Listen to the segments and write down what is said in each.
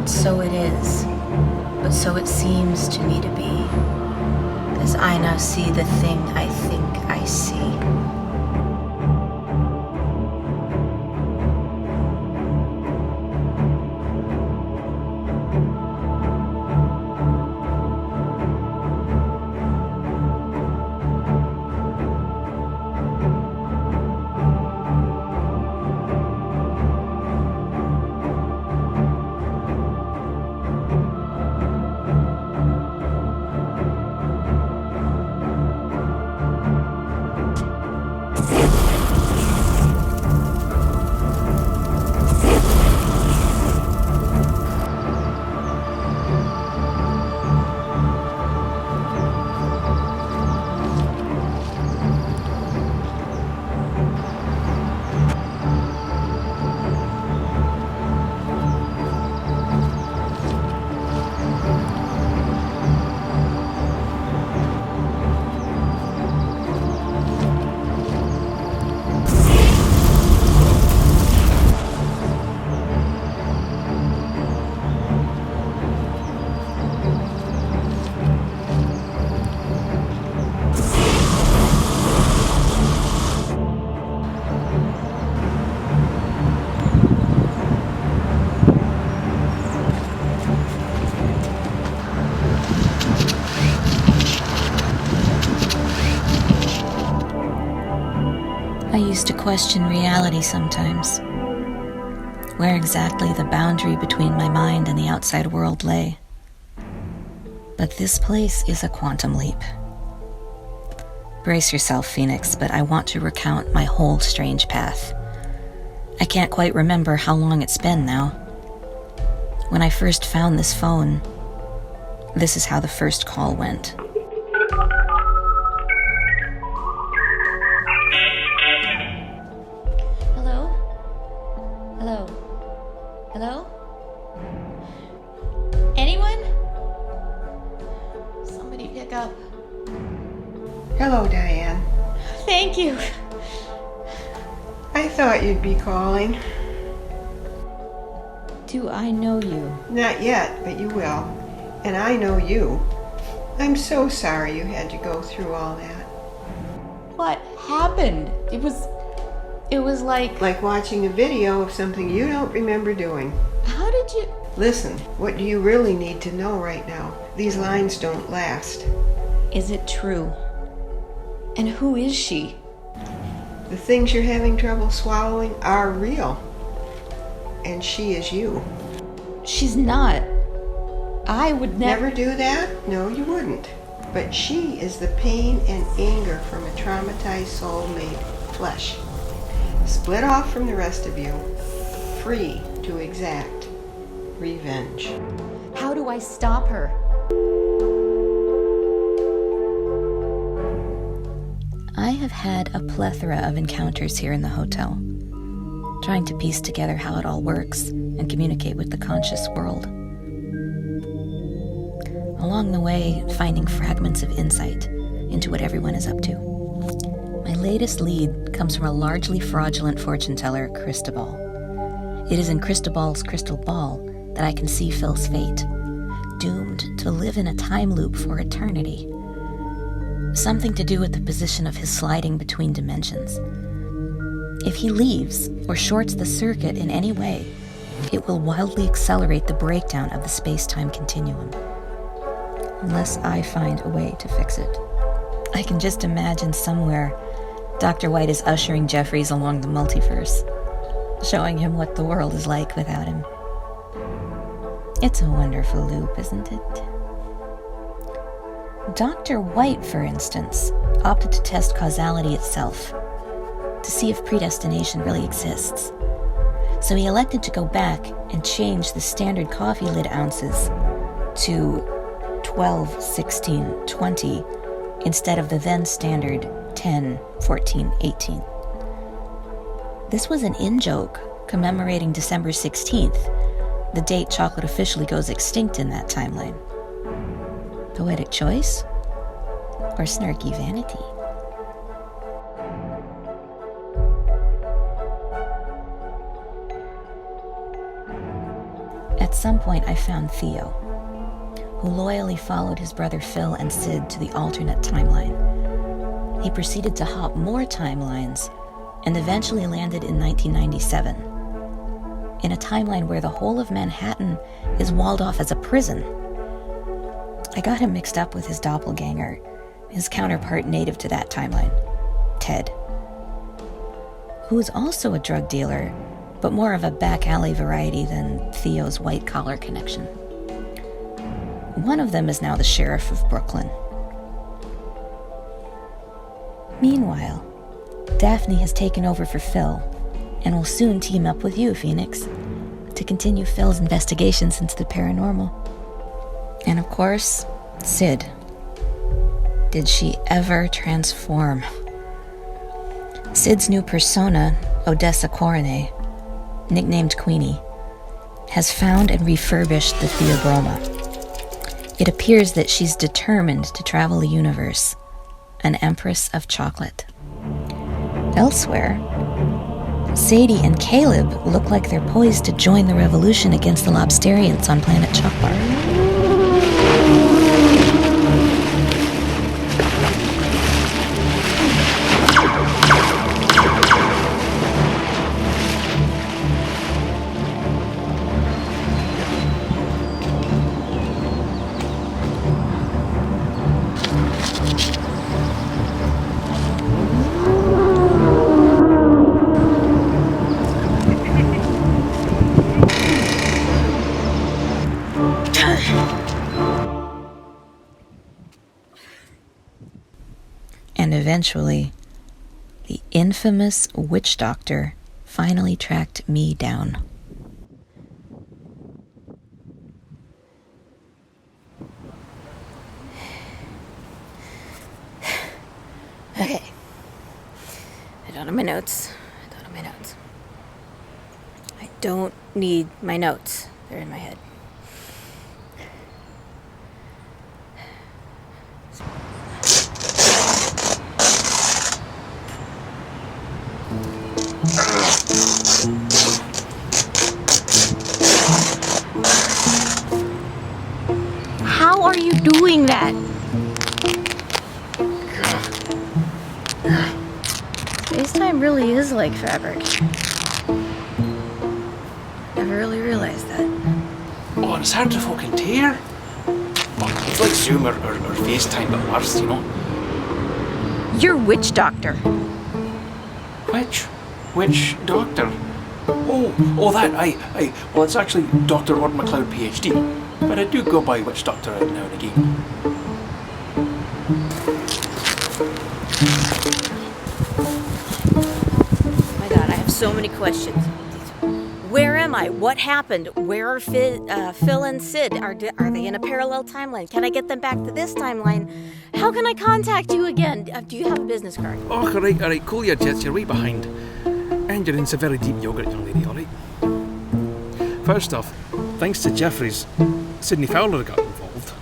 Not so it is, but so it seems to me to be, as I now see the thing I think I see. I used to question reality sometimes, where exactly the boundary between my mind and the outside world lay. But this place is a quantum leap. Brace yourself, Phoenix, but I want to recount my whole strange path. I can't quite remember how long it's been now. When I first found this phone, this is how the first call went. Hello? Anyone? Somebody pick up. Hello, Diane. Thank you. I thought you'd be calling. Do I know you? Not yet, but you will. And I know you. I'm so sorry you had to go through all that. What happened? It was like... Like watching a video of something you don't remember doing. How did you... Listen, what do you really need to know right now? These lines don't last. Is it true? And who is she? The things you're having trouble swallowing are real. And she is you. She's not. I would Never do that? No, you wouldn't. But she is the pain and anger from a traumatized soul made flesh. Split off from the rest of you, free to exact revenge. How do I stop her? I have had a plethora of encounters here in the hotel, trying to piece together how it all works and communicate with the conscious world. Along the way, finding fragments of insight into what everyone is up to. My latest lead comes from a largely fraudulent fortune teller, Cristobal. It is in Cristobal's crystal ball that I can see Phil's fate, doomed to live in a time loop for eternity. Something to do with the position of his sliding between dimensions. If he leaves or shorts the circuit in any way, it will wildly accelerate the breakdown of the space-time continuum. Unless I find a way to fix it. I can just imagine somewhere Dr. Whyte is ushering Jeffries along the multiverse, showing him what the world is like without him. It's a wonderful loop, isn't it? Dr. Whyte, for instance, opted to test causality itself, to see if predestination really exists. So he elected to go back and change the standard coffee lid ounces to 12, 16, 20, instead of the then standard 10, 14, 18. This was an in-joke commemorating December 16th, the date chocolate officially goes extinct in that timeline. Poetic choice or snarky vanity? At some point I found Theo, who loyally followed his brother Phil and Sid to the alternate timeline. He proceeded to hop more timelines and eventually landed in 1997, in a timeline where the whole of Manhattan is walled off as a prison. I got him mixed up with his doppelganger, his counterpart native to that timeline, Ted, who is also a drug dealer, but more of a back alley variety than Theo's white-collar connection. One of them is now the sheriff of Brooklyn. Meanwhile, Daphne has taken over for Phil and will soon team up with you, Phoenix, to continue Phil's investigations into the paranormal. And of course, Sid. Did she ever transform? Sid's new persona, Odessa Coronet, nicknamed Queenie, has found and refurbished the Theobroma. It appears that she's determined to travel the universe, an empress of chocolate. Elsewhere, Sadie and Caleb look like they're poised to join the revolution against the Lobsterians on planet Chalkbar. And eventually, the infamous witch doctor finally tracked me down. Okay. I don't have my notes. I don't need my notes. They're in my head. How are you doing that? Space-time really is like fabric. Never really realized that. Oh, it's hard to fucking tear. Oh, it's like Zoom or FaceTime, but worse, you know. You're witch doctor. Which doctor? Oh, that, aye. Well, it's actually Dr. Ord MacLeod, PhD. But I do go by witch doctor now and again. My God, I have so many questions. Where am I? What happened? Where are Phil and Sid? Are they in a parallel timeline? Can I get them back to this timeline? How can I contact you again? Do you have a business card? Oh, all right, cool your jets, you're way behind. And you're in some very deep yogurt, young lady, all right? First off, thanks to Jeffries, Sydney Fowler got involved.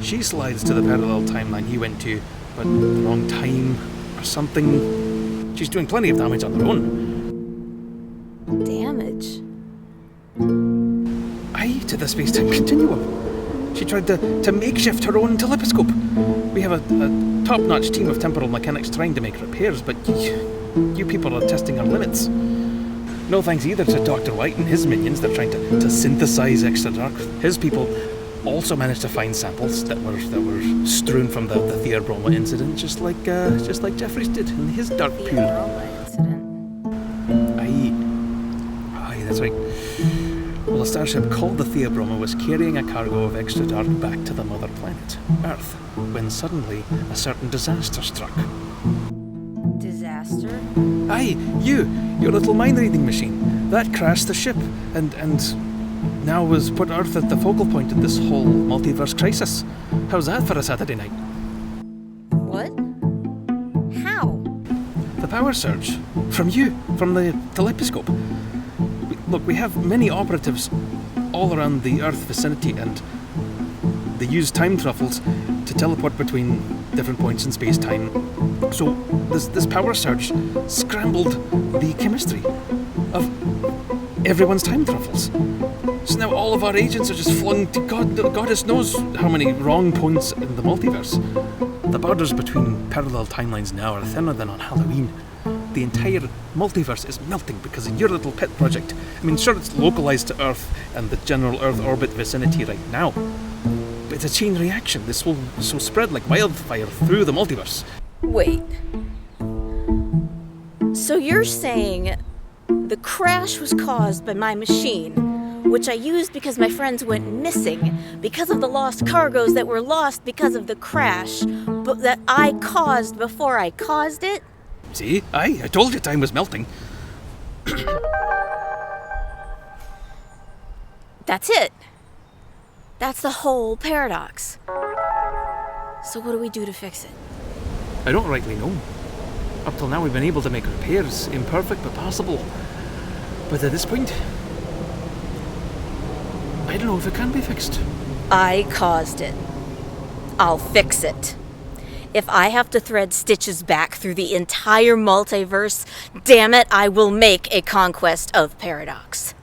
She slides to the parallel timeline he went to, but the wrong time or something. She's doing plenty of damage on her own. Damage? Aye, to the space-time continuum. She tried to makeshift her own telescope. We have a top-notch team of temporal mechanics trying to make repairs, but you people are testing our limits. No thanks either to Dr. Whyte and his minions. They're trying to synthesize extra dark. His people also managed to find samples that were strewn from the Theobroma incident, just like Jeffries did in his dark pool. Theobroma incident. Aye, that's right. Well, a starship called the Theobroma was carrying a cargo of extra dark back to the mother planet, Earth, when suddenly a certain disaster struck. Disaster? Aye, your little mind-reading machine. That crashed the ship, and now has put Earth at the focal point of this whole multiverse crisis. How's that for a Saturday night? What? How? The power surge. From the telescope. Look, we have many operatives all around the Earth vicinity, and they use time truffles to teleport between different points in space-time. So this power surge scrambled the chemistry of everyone's time truffles. So now all of our agents are just flung to goddess knows how many wrong points in the multiverse. The borders between parallel timelines now are thinner than on Halloween. The entire multiverse is melting because of your little pet project. I mean, sure, it's localized to Earth and the general Earth orbit vicinity right now, but it's a chain reaction. This will so spread like wildfire through the multiverse. Wait. So you're saying the crash was caused by my machine, which I used because my friends went missing, because of the lost cargoes that were lost because of the crash, but that I caused before I caused it? See? I told you time was melting. That's it. That's the whole paradox. So what do we do to fix it? I don't rightly know. Up till now we've been able to make repairs, imperfect but possible. But at this point, I don't know if it can be fixed. I caused it. I'll fix it. If I have to thread stitches back through the entire multiverse, damn it, I will make a conquest of paradox.